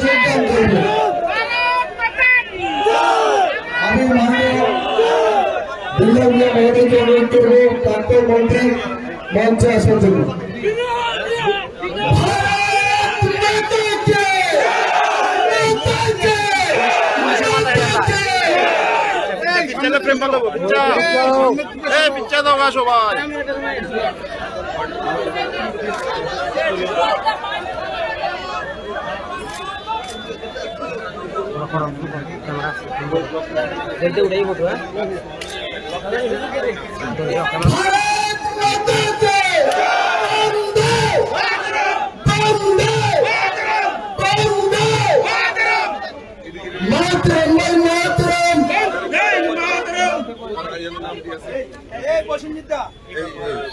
যোগদান করবে। আমি মাননীয় বিল্লাহ মহোদয়কে অনুরোধ করবো প্রাক্তন মন্ত্রী মঞ্চে আসার জন্য। প্রেম বাঁধাবো পিচ্ছা দাও গা সবাই। উড়াই বলবো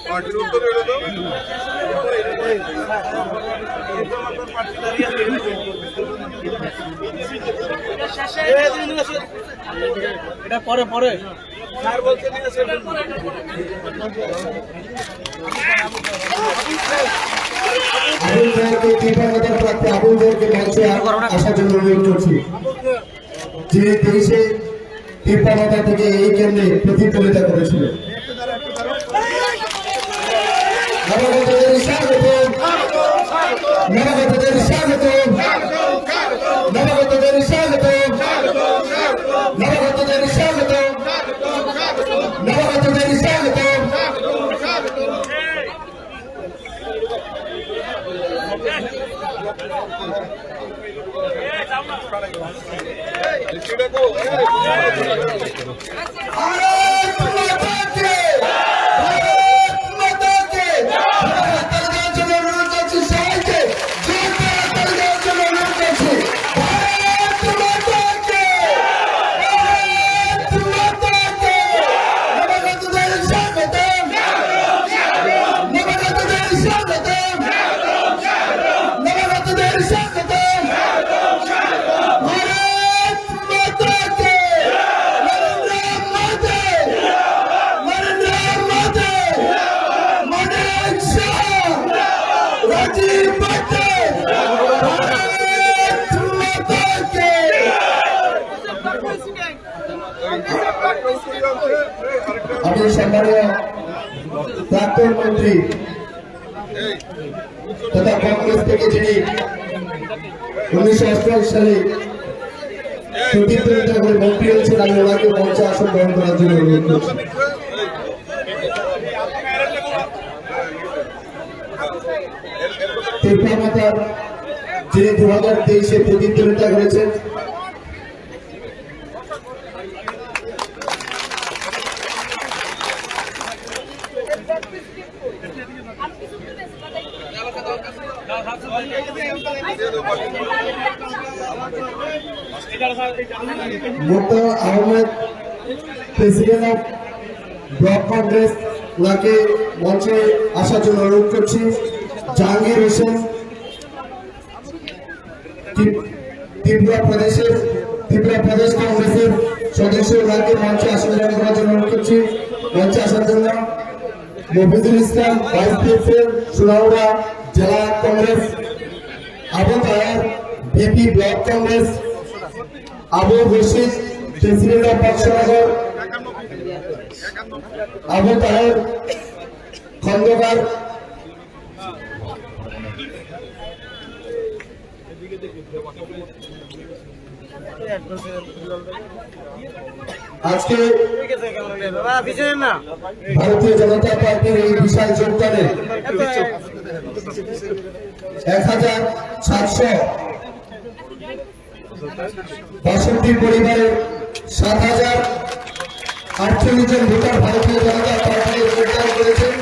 পার্টির উত্তরে এটা পরে পরে স্যার বলতে আসার জন্য অনুরোধ করছি। যে দেশে কৃপামাতা থেকে এই কেন্দ্রে প্রতিদ্বন্দ্বিতা করেছিল। আমি সম্মানীয় প্রাক্তন মন্ত্রী তথা কংগ্রেস থেকে যিনি 1988 সালে প্রতিদ্বন্দ্বিতা করে মন্ত্রী হয়েছেন, আমি ওনাকে মঞ্চে আসন গ্রহণ করার জন্য অনুরোধ করছি। কৃপামাতার যিনি 2023-এ প্রতিদ্বন্দ্বিতা করেছেন, Mukta Ahmed, president of block Congress, ওনাকে মঞ্চে আসার জন্য অনুরোধ করছি। জাহাঙ্গীর হোসেন, ত্রিপুরা প্রদেশ কংগ্রেসের সদস্য, ওনাকে মঞ্চে আসন গ্রহণ করার জন্য অনুরোধ করছি। মঞ্চে আসার জন্য মফিজুল ইসলাম, ভাইস প্রেসিডেন্ট, সোনাউড়া জেলা Congress, Abu Taher, VP block Congress, Abu Rashid, president of Boxanagar, Abu Taher Khondokar, আজকে ভারতীয় জনতা পার্টির এই বিশাল যোগদানে 1762 পরিবারের 7048 জন ভোটার ভারতীয় জনতা পার্টিতে যোগদান করেছেন।